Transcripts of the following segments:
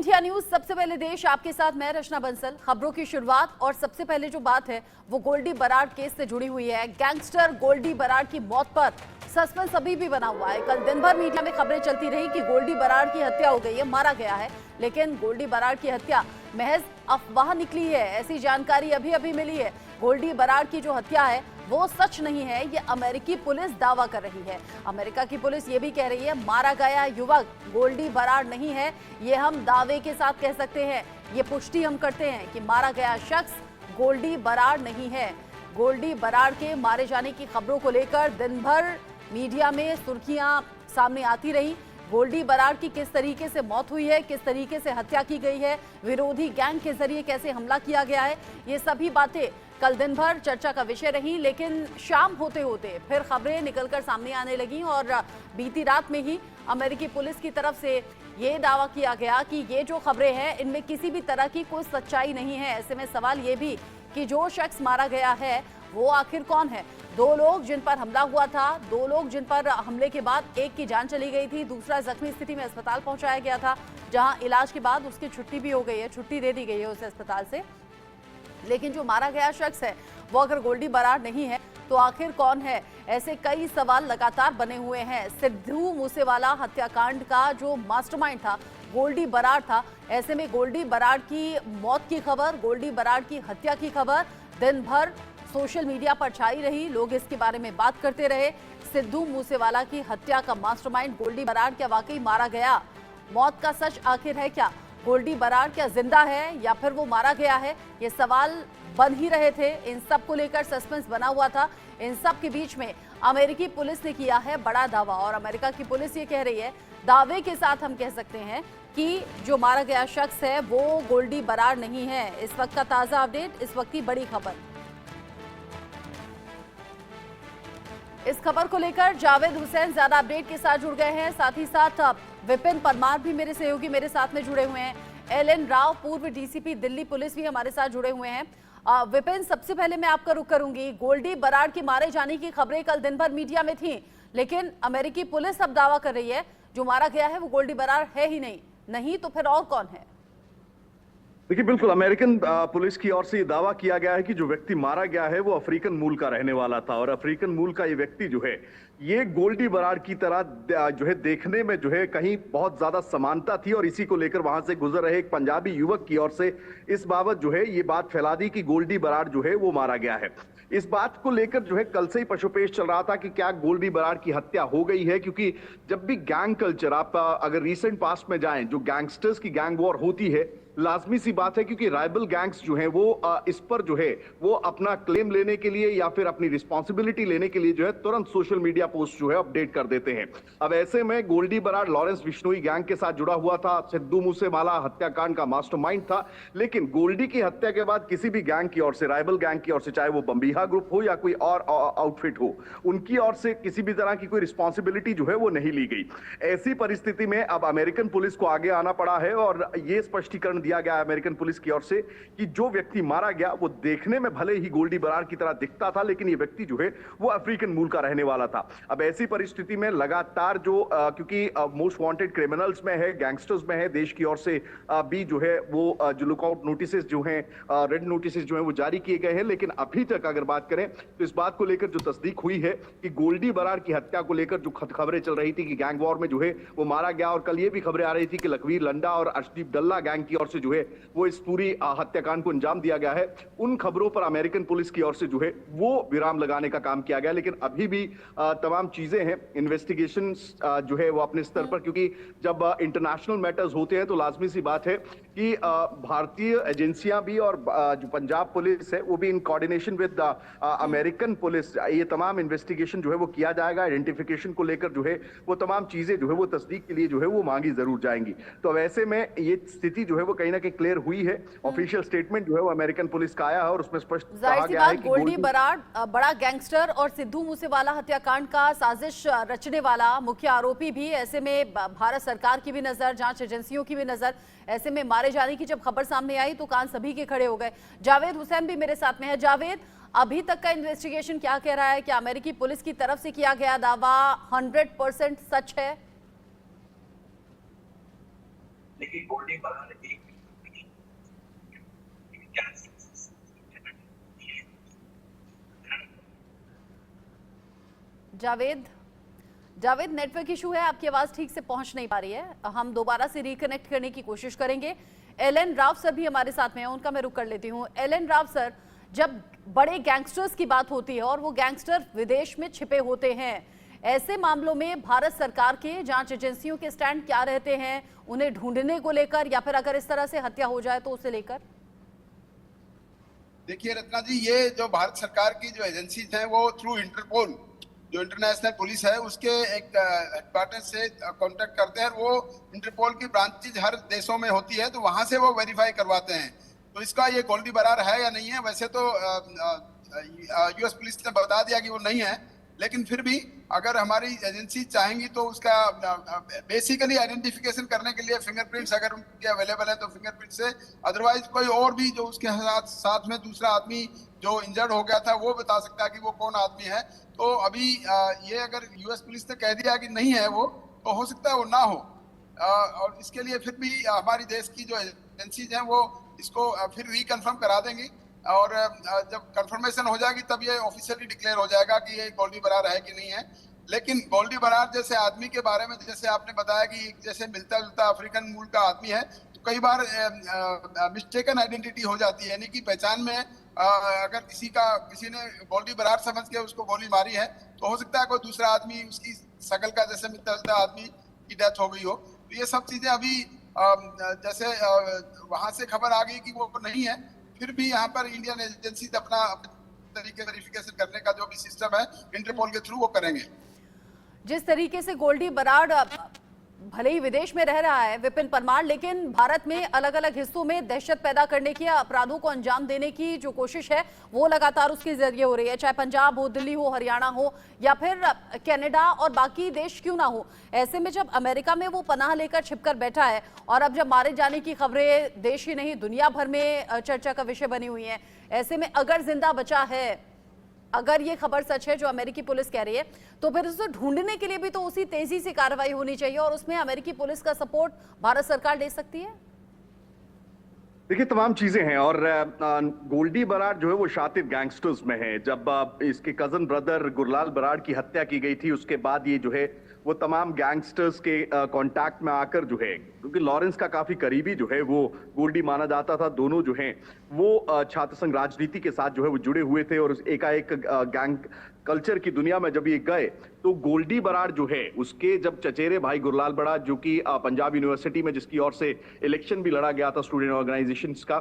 India news सबसे पहले देश आपके साथ मैं रचना बंसल। खबरों की शुरुआत और सबसे पहले जो बात है वो गोल्डी बराड़ केस से जुड़ी हुई है। गैंगस्टर गोल्डी बराड़ की मौत पर सस्पेंस अभी भी बना हुआ है। कल दिन भर मीडिया में खबरें चलती रही कि गोल्डी बराड़ की हत्या हो गई है, मारा गया है, लेकिन गोल्डी बराड़ की हत्या महज अफवाह निकली है, ऐसी जानकारी अभी अभी मिली है। गोल्डी बराड़ की जो हत्या है वो सच नहीं है, ये अमेरिकी पुलिस दावा कर रही है। अमेरिका की पुलिस ये भी कह रही है मारा गया युवक गोल्डी बराड़ नहीं है, ये हम दावे के साथ कह सकते हैं, ये पुष्टि हम करते हैं कि मारा गया शख्स गोल्डी बराड़ नहीं है। गोल्डी बराड़ के मारे जाने की खबरों को लेकर दिन भर मीडिया में सुर्खियां सामने आती रही। गोल्डी बराड़ की किस तरीके से मौत हुई है, किस तरीके से हत्या की गई है, विरोधी गैंग के जरिए कैसे हमला किया गया है, ये सभी बातें कल दिन भर चर्चा का विषय रही। लेकिन शाम होते होते फिर खबरें निकलकर सामने आने लगी और बीती रात में ही अमेरिकी पुलिस की तरफ से ये दावा किया गया कि ये जो खबरें हैं इनमें किसी भी तरह की कोई सच्चाई नहीं है। ऐसे में सवाल ये भी कि जो शख्स मारा गया है वो आखिर कौन है। दो लोग जिन पर हमला हुआ था, दो लोग जिन पर हमले के बाद एक की जान चली गई थी, दूसरा जख्मी स्थिति में अस्पताल पहुंचाया गया था, जहां इलाज के बाद उसकी छुट्टी भी हो गई है, छुट्टी दे दी गई है उसे अस्पताल से। लेकिन जो मारा गया शख्स है वो अगर गोल्डी बराड़ नहीं है तो आखिर कौन है, ऐसे कई सवाल लगातार बने हुए हैं। सिद्धू मूसेवाला हत्याकांड का जो मास्टरमाइंड था गोल्डी बराड़ था। ऐसे में गोल्डी बराड़ की मौत की खबर, गोल्डी बराड़ की हत्या की खबर दिन भर सोशल मीडिया पर छाई रही, लोग इसके बारे में बात करते रहे। सिद्धू मूसेवाला की हत्या का मास्टरमाइंड गोल्डी बराड़ क्या वाकई मारा गया? मौत का सच आखिर है क्या? गोल्डी बराड़ क्या जिंदा है या फिर वो मारा गया है? ये सवाल बन ही रहे थे, इन सब को लेकर सस्पेंस बना हुआ था। इन सब के बीच में अमेरिकी पुलिस ने किया है बड़ा दावा और अमेरिका की पुलिस ये कह रही है, दावे के साथ हम कह सकते हैं कि जो मारा गया शख्स है वो गोल्डी बराड़ नहीं है। इस वक्त का ताजा अपडेट, इस वक्त की बड़ी खबर। इस खबर को लेकर जावेद हुसैन ज्यादा अपडेट के साथ जुड़ गए हैं, साथ ही साथ विपिन परमार भी मेरे सहयोगी मेरे साथ में जुड़े हुए हैं। एलएन राव पूर्व डीसीपी दिल्ली पुलिस भी हमारे साथ जुड़े हुए हैं। विपिन, सबसे पहले मैं आपका रुख करूंगी। गोल्डी बराड़ के मारे जाने की खबरें कल दिन भर मीडिया में थी, लेकिन अमेरिकी पुलिस अब दावा कर रही है जो मारा गया है वो गोल्डी बराड़ है ही नहीं तो फिर और कौन है? देखिए, बिल्कुल अमेरिकन पुलिस की ओर से ये दावा किया गया है कि जो व्यक्ति मारा गया है वो अफ्रीकन मूल का रहने वाला था और अफ्रीकन मूल का ये व्यक्ति जो है ये गोल्डी बराड़ की तरह जो है देखने में जो है कहीं बहुत ज्यादा समानता थी और इसी को लेकर वहां से गुजर रहे एक पंजाबी युवक की ओर से इस बाबत जो है ये बात फैला दी कि गोल्डी बराड़ जो है वो मारा गया है। इस बात को लेकर जो है कल से ही पशुपेश चल रहा था कि क्या गोल्डी बराड़ की हत्या हो गई है, क्योंकि जब भी गैंग कल्चर आप अगर रिसेंट पास्ट में जाएं, जो गैंगस्टर्स की गैंग वॉर होती है, लाजमी सी बात है क्योंकि राइवल गैंग्स जो हैं वो इस पर जो है वो अपना क्लेम लेने के लिए या फिर अपनी रिस्पॉन्सिबिलिटी लेने के लिए जो है तुरंत सोशल मीडिया पोस्ट जो है अपडेट कर देते हैं। अब ऐसे में गोल्डी बराड़ लॉरेंस बिश्नोई गैंग के साथ जुड़ा हुआ था, सिद्धू मूसेवाला हत्याकांड का मास्टरमाइंड था, लेकिन गोल्डी की हत्या के बाद किसी भी गैंग की ओर से, राइवल गैंग की ओर से, चाहे वो बम्बीहा ग्रुप हो या कोई और आउटफिट हो, उनकी ओर से किसी भी तरह की कोई रिस्पॉन्सिबिलिटी जो है वो नहीं ली गई। ऐसी परिस्थिति में अब अमेरिकन पुलिस को आगे आना पड़ा है और ये स्पष्टीकरण दिया गया अमेरिकन पुलिस की ओर से कि जो व्यक्ति मारा गया वो देखने में भले ही गोल्डी बराड़ की तरह दिखता था, लेकिन ये व्यक्ति जो है वो अफ्रीकन मूल का रहने वाला था। अब ऐसी परिस्थिति में लगातार जो क्योंकि मोस्ट वांटेड क्रिमिनल्स में है, गैंगस्टर्स में है, देश की ओर से भी जो है वो जो लुकआउट नोटिसेस जो हैं, रेड नोटिसेस जो हैं वो जारी किए गए हैं, लेकिन अभी तक अगर बात करें तो इस बात को लेकर जो तस्दीक हुई है कि गोल्डी बराड़ की हत्या को लेकर जो खबरें चल रही थी कि गैंग वॉर में जो है वो मारा गया, और कल ये भी खबरें आ रही थी कि लखवीर लंडा और अर्शदीप डल्ला गैंग की ओर से जो है वो इस पूरी हत्याकांड को अंजाम दिया गया है, उन खबरों पर अमेरिकन पुलिस की ओर से जो है वो विराम लगाने का काम किया गया। लेकिन अभी भी तमाम चीजें हैं, इन्वेस्टिगेशन जो है वो अपने स्तर पर, क्योंकि जब इंटरनेशनल मैटर्स होते हैं तो लाजमी सी बात है कि भारतीय एजेंसियां भी और जो पंजाब पुलिस है वो भी in coordination with American police ये तमाम इन्वेस्टिगेशन जो है वो किया जाएगा। आइडेंटिफिकेशन को लेकर जो है वो तमाम चीजें जो है वो तस्दीक के लिए जो है वो मांगी जरूर जाएंगी। तो वैसे में ये स्थिति जो है वो कहीं ना कहीं क्लियर हुई है। ऑफिशियल स्टेटमेंट जो है वो अमेरिकन पुलिस का आया है और उसमें स्पष्ट कहा गया है कि गोल्डी बराड़ बड़ा गैंगस्टर और सिद्धू मूसेवाला हत्याकांड का साजिश रचने वाला मुख्य आरोपी भी, ऐसे में भारत सरकार की भी नजर, जांच एजेंसियों की भी नजर, ऐसे में मारे जाने की जब खबर सामने आई तो कान सभी के खड़े हो गए। जावेद हुसैन भी मेरे साथ में है। जावेद, अभी तक का इन्वेस्टिगेशन क्या कह रहा है? क्या अमेरिकी पुलिस की तरफ से किया गया दावा 100% सच है? लेकिन गोल्डी बरार एक जावेद जावेद, नेटवर्क इशू है, आपकी आवाज ठीक से पहुंच नहीं पा रही है। हम दोबारा से रिकनेक्ट करने की कोशिश करेंगे। एलएन राव सर भी हमारे साथ में हैं, उनका मैं रुक कर लेती हूँ। एलएन राव सर, जब बड़े गैंगस्टर्स की बात होती है और वो गैंगस्टर विदेश में छिपे होते हैं, ऐसे मामलों में भारत सरकार के जांच एजेंसियों के स्टैंड क्या रहते हैं, उन्हें ढूंढने को लेकर या फिर अगर इस तरह से हत्या हो जाए तो उसे लेकर? देखिए रत्ना जी, ये जो भारत सरकार की जो एजेंसीज हैं वो थ्रू इंटरपोल, जो इंटरनेशनल पुलिस है, उसके एक हेडक्वार्टर से कांटेक्ट करते हैं। वो इंटरपोल की ब्रांचेज हर देशों में होती है, तो वहां से वो वेरीफाई करवाते हैं। तो इसका ये गोल्डी बरार है या नहीं है, वैसे तो यूएस पुलिस ने बता दिया कि वो नहीं है, लेकिन फिर भी अगर हमारी एजेंसी चाहेंगी तो उसका बेसिकली आइडेंटिफिकेशन करने के लिए फिंगरप्रिंट्स अगर उनके अवेलेबल है तो फिंगरप्रिंट से, अदरवाइज कोई और भी जो उसके साथ में दूसरा आदमी जो इंजर्ड हो गया था वो बता सकता है कि वो कौन आदमी है। तो अभी ये अगर यूएस पुलिस ने कह दिया कि नहीं है वो, तो हो सकता है वो ना हो। और इसके लिए फिर भी हमारी देश की जो एजेंसीज हैं वो इसको फिर रिकन्फर्म करा देंगी, और जब कंफर्मेशन हो जाएगी तब ये ऑफिशियली डिक्लेयर हो जाएगा कि ये गोल्डी बरार है कि नहीं है। लेकिन गोल्डी बरार जैसे आदमी के बारे में जैसे आपने बताया कि जैसे मिलता जुलता अफ्रीकन मूल का आदमी है, तो कई बार मिस्टेकन आइडेंटिटी हो जाती है, यानी कि पहचान में अगर किसी ने गोल्डी बरार समझ के उसको गोली मारी है, तो हो सकता है कोई दूसरा आदमी उसकी शकल का जैसे मिलता जुलता आदमी की डेथ हो गई हो। तो ये सब चीजें अभी जैसे वहां से खबर आ गई कि वो नहीं है, फिर भी यहाँ पर इंडियन एजेंसी अपना तरीके वेरिफिकेशन करने का जो भी सिस्टम है इंटरपोल के थ्रू वो करेंगे। जिस तरीके से गोल्डी बरार भले ही विदेश में रह रहा है विपिन परमार, लेकिन भारत में अलग अलग हिस्सों में दहशत पैदा करने की, अपराधों को अंजाम देने की जो कोशिश है वो लगातार उसके जरिए हो रही है, चाहे पंजाब हो, दिल्ली हो, हरियाणा हो या फिर कनाडा और बाकी देश क्यों ना हो। ऐसे में जब अमेरिका में वो पनाह लेकर छिपकर बैठा है और अब जब मारे जाने की खबरें देश ही नहीं दुनिया भर में चर्चा का विषय बनी हुई है, ऐसे में अगर जिंदा बचा है, अगर ये खबर सच है जो अमेरिकी पुलिस कह रही है, तो फिर उसे ढूंढने के लिए भी तो उसी तेजी से कार्रवाई होनी चाहिए और उसमें अमेरिकी पुलिस का सपोर्ट भारत सरकार दे सकती है। देखिए, तमाम चीजें हैं और गोल्डी बरार जो है वो शातिर गैंगस्टर्स में है। जब इसके कजन ब्रदर गुरलाल बरार की हत्या की गई थी, उसके बाद ये जो है वो तमाम गैंगस्टर्स के कांटेक्ट में आकर जो है, क्योंकि लॉरेंस का काफी करीबी जो है वो गोल्डी माना जाता था, दोनों जो हैं वो छात्र संघ राजनीति के साथ जो है वो जुड़े हुए थे और एकाएक गैंग कल्चर की दुनिया में जब ये गए तो गोल्डी बरार जो है उसके जब चचेरे भाई गुरलाल बरार जो कि पंजाब यूनिवर्सिटी में जिसकी ओर से इलेक्शन भी लड़ा गया था स्टूडेंट ऑर्गेनाइजेशंस का,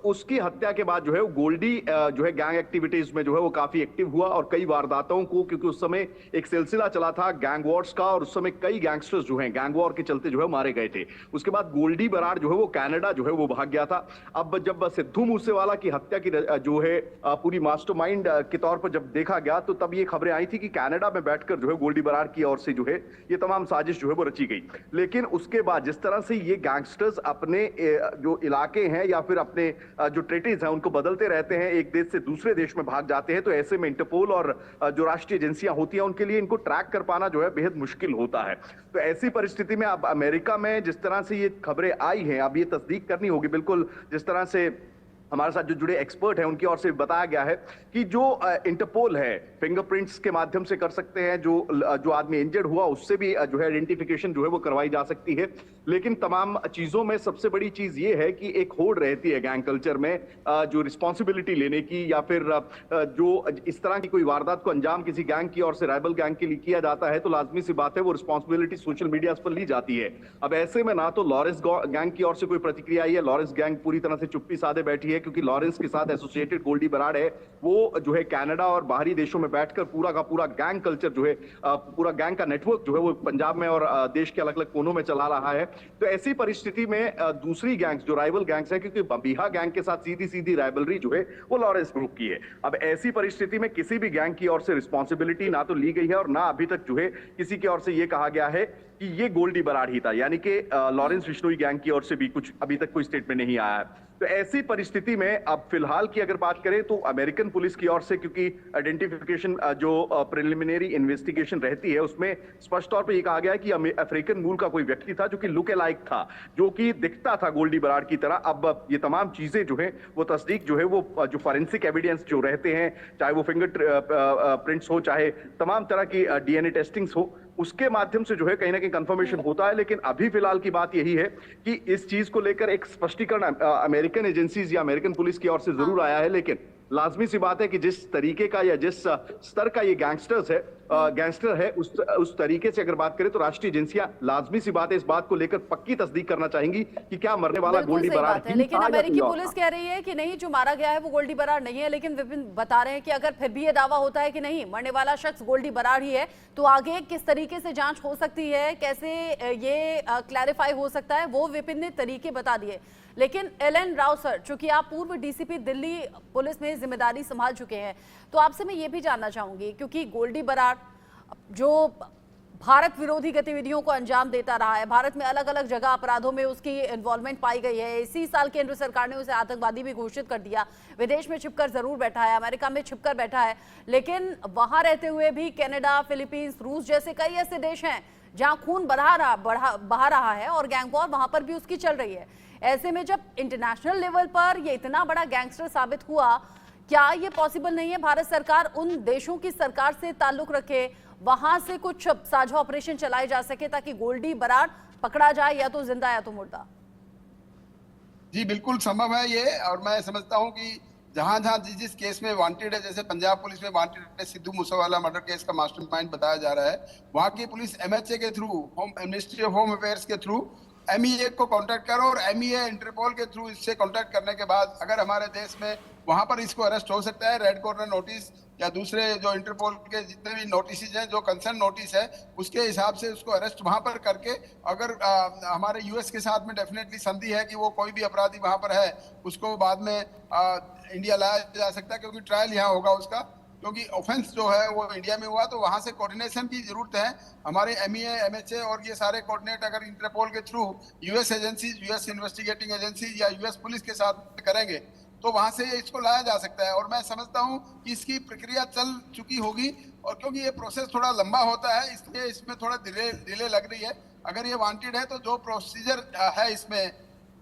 उसकी हत्या के बाद जो है गोल्डी जो है गैंग एक्टिविटीज में जो है वो काफी एक्टिव हुआ और कई वारदातों को, क्योंकि उस समय एक सिलसिला चला था गैंग वॉर्स का और उस समय कई गैंगस्टर्स जो है गैंग वॉर के चलते जो है मारे गए थे। उसके बाद गोल्डी बरार जो है वो कनाडा जो है वो भाग गया था। अब जब सिद्धू मूसेवाला की हत्या की जो है पूरी मास्टरमाइंड के तौर पर जब देखा गया तो तब ये खबरें आई थी कि कनाडा में बैठकर जो है गोल्डी बरार की ओर से जो है ये तमाम साजिश जो है वो रची गई। लेकिन उसके बाद जिस तरह से ये गैंगस्टर्स अपने जो इलाके हैं या फिर अपने जो टेरिटरीज हैं उनको बदलते रहते हैं, एक देश से दूसरे देश में भाग जाते हैं, तो ऐसे में इंटरपोल और जो राष्ट्रीय एजेंसियां होती हैं उनके लिए इनको ट्रैक कर पाना जो है बेहद मुश्किल होता है। तो ऐसी परिस्थिति में अब अमेरिका में जिस तरह से ये खबरें आई हैं, अब ये तस्दीक करनी होगी बिल्कुल, जिस तरह से हमारे साथ जो जुड़े एक्सपर्ट हैं उनकी ओर से बताया गया है कि जो इंटरपोल है फिंगरप्रिंट्स के माध्यम से कर सकते हैं, जो आदमी इंजर्ड हुआ उससे भी जो है आइडेंटिफिकेशन जो है वो करवाई जा सकती है। लेकिन तमाम चीजों में सबसे बड़ी चीज ये है कि एक होड़ रहती है गैंग कल्चर में जो रिस्पॉन्सिबिलिटी लेने की, या फिर जो इस तरह की कोई वारदात को अंजाम किसी गैंग की ओर से राइवल गैंग के लिए किया जाता है तो लाजमी सी बात है वो रिस्पॉन्सिबिलिटी सोशल मीडिया पर ली जाती है। अब ऐसे में ना तो लॉरेंस गैंग की ओर से कोई प्रतिक्रिया आई है, लॉरेंस गैंग पूरी तरह से चुप्पी साधे बैठी है, क्योंकि लॉरेंस के साथ एसोसिएटेड गोल्डी बरार है, वो जो है कनाडा और बाहरी देशों में बैठकर पूरा का पूरा गैंग कल्चर जो है, पूरा गैंग का नेटवर्क जो है वो पंजाब में और देश के अलग अलग कोनों में चला रहा है। तो ऐसी परिस्थिति में दूसरी गैंग्स जो राइवल गैंग्स है, क्योंकि बबीहा गैंग के साथ सीधी सीधी राइवलरी जो है वो लॉरेंस ग्रुप की है, अब ऐसी परिस्थिति में किसी भी गैंग की ओर से रिस्पॉन्सिबिलिटी ना तो ली गई है और ना अभी तक जो है किसी की ओर से ये कहा गया है कि ये गोल्डी बराड़ ही था, यानी कि लॉरेंस बिश्नोई गैंग की ओर से भी कुछ अभी तक कोई स्टेटमेंट नहीं आया है। तो ऐसी परिस्थिति में अब फिलहाल की अगर बात करें तो अमेरिकन पुलिस की ओर से, क्योंकि आइडेंटिफिकेशन जो प्रिलिमिनरी इन्वेस्टिगेशन रहती है उसमें स्पष्ट तौर पे ये कहा गया है कि अफ्रीकन मूल का कोई व्यक्ति था जो कि लुक अलाइक था, जो कि दिखता था गोल्डी बराड़ की तरह। अब ये तमाम चीजें जो है वो तस्दीक जो है वो जो फॉरेंसिक एविडेंस जो रहते हैं, चाहे वो फिंगर प्रिंट्स हो, चाहे तमाम तरह की डीएनए टेस्टिंग्स हो, उसके माध्यम से जो है कहीं ना कहीं कंफर्मेशन होता है। लेकिन अभी फिलहाल की बात यही है कि इस चीज को लेकर एक स्पष्टीकरण अमेरिकन एजेंसीज या अमेरिकन पुलिस की ओर से जरूर आया है, लेकिन लाजमी सी बात है कि जिस तरीके का या जिस स्तर का ये गैंगस्टर है उस तरीके से अगर बात करें तो राष्ट्रीय एजेंसियां लाजमी सी बात है इस बात को लेकर पक्की तस्दीक करना चाहेंगी कि क्या मरने वाला गोल्डी बराड़ है। लेकिन अमेरिकी पुलिस कह रही है कि नहीं, जो मारा गया है वो गोल्डी बराड़ नहीं है। लेकिन विपिन बता रहे हैं कि अगर फिर भी ये दावा होता है कि नहीं, मरने वाला शख्स गोल्डी बराड़ ही है, तो आगे किस तरीके से जांच हो सकती है, कैसे ये क्लैरिफाई हो सकता है, वो विपिन ने तरीके बता दिए। लेकिन एलन राव सर, चूंकि आप पूर्व डीसीपी दिल्ली पुलिस में जिम्मेदारी संभाल चुके हैं, तो आपसे मैं ये भी जानना चाहूंगी, क्योंकि गोल्डी बराड़ जो भारत विरोधी गतिविधियों को अंजाम देता रहा है, भारत में अलग अलग जगह अपराधों में उसकी इन्वॉल्वमेंट पाई गई है, इसी साल केंद्र सरकार ने उसे आतंकवादी भी घोषित कर दिया, विदेश में छिपकर जरूर बैठा है, अमेरिका में छिपकर बैठा है, लेकिन वहां रहते हुए भी कनाडा, फिलीपींस, रूस जैसे कई ऐसे देश हैं जहां खून बहा रहा है और गैंग वॉर वहां पर भी उसकी चल रही है। ऐसे में जब इंटरनेशनल लेवल पर ये इतना बड़ा गैंगस्टर साबित हुआ, क्या ये पॉसिबल नहीं है भारत सरकार उन देशों की सरकार से ताल्लुक रखे, वहां से कुछ साझा ऑपरेशन चलाए जा सके ताकि गोल्डी बराड़ पकड़ा जाए, या तो जिंदा या तो मुर्दा? जी बिल्कुल संभव है ये, और मैं समझता हूँ कि जहां जहां जिस जिस केस में वांटेड है, जैसे पंजाब पुलिस में वांटेड है सिद्धू मूसेवाला मर्डर केस का मास्टरमाइंड बताया जा रहा है, वहां की पुलिस एमएचए के through, ministry of home affairs के थ्रू एमईए को कांटेक्ट करो, और एमईए इंटरपोल के थ्रू इससे कांटेक्ट करने के बाद अगर हमारे देश में वहां पर इसको अरेस्ट हो सकता है। रेड कॉर्नर नोटिस या दूसरे जो इंटरपोल के जितने भी नोटिस हैं, जो कंसर्न नोटिस है, उसके हिसाब से उसको अरेस्ट वहां पर करके, अगर हमारे यूएस के साथ में डेफिनेटली संधि है कि वो कोई भी अपराधी वहां पर है उसको बाद में इंडिया लाया जा सकता है, क्योंकि ट्रायल यहाँ होगा उसका, क्योंकि ऑफेंस जो है वो इंडिया में हुआ, तो वहां से कोऑर्डिनेशन की जरूरत है। हमारे एमईए, एमएचए और ये सारे कोऑर्डिनेट अगर इंटरपोल के through US agencies, US investigating agencies या यूएस पुलिस के साथ करेंगे तो वहां से इसको लाया जा सकता है। और मैं समझता हूं कि इसकी प्रक्रिया चल चुकी होगी, और क्योंकि ये प्रोसेस थोड़ा लंबा होता है इसलिए इसमें थोड़ा डिले लग रही है। अगर ये वांटेड है तो जो प्रोसीजर है इसमें,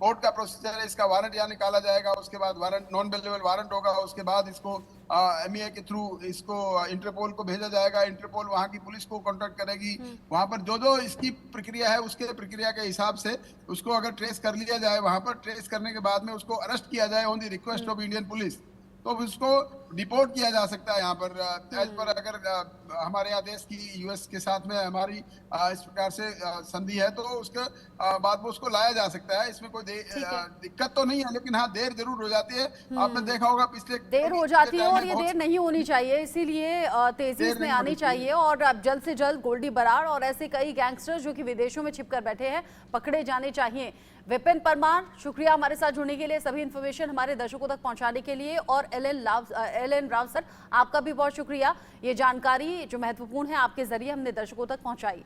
कोर्ट का प्रोसीजर है, इसका वारंट यहाँ निकाला जाएगा, उसके बाद वारंट, नॉन बेलेबल वारंट होगा, उसके बाद इसको एमईए के थ्रू इसको इंटरपोल को भेजा जाएगा, इंटरपोल वहाँ की पुलिस को कांटेक्ट करेगी, वहाँ पर जो इसकी प्रक्रिया है उसके प्रक्रिया के हिसाब से उसको अगर ट्रेस कर लिया जाए, वहाँ पर ट्रेस करने के बाद में उसको अरेस्ट किया जाए on the request of Indian police, तो उसको डिपोर्ट किया जा सकता है यहाँ पर एज पर, अगर हमारे यहाँ देश की यूएस के साथ में हमारी इस प्रकार से संधि है, तो उसके बाद में उसको लाया जा सकता है। इसमें कोई दिक्कत तो नहीं है, लेकिन हाँ देर जरूर हो जाती है। आपने देखा होगा पिछले देर हो जाती है, और ये देर नहीं होनी चाहिए, इसीलिए तेजी इसमें आनी चाहिए, और अब जल्द से जल्द गोल्डी बराड़ और ऐसे कई गैंगस्टर जो कि विदेशों में छिपकर बैठे हैं पकड़े जाने चाहिए। विपिन परमार, शुक्रिया हमारे साथ जुड़ने के लिए, सभी इन्फॉर्मेशन हमारे दर्शकों तक पहुंचाने के लिए, और एलन राव सर, आपका भी बहुत शुक्रिया, ये जानकारी जो महत्वपूर्ण है आपके जरिए हमने दर्शकों तक पहुंचाई।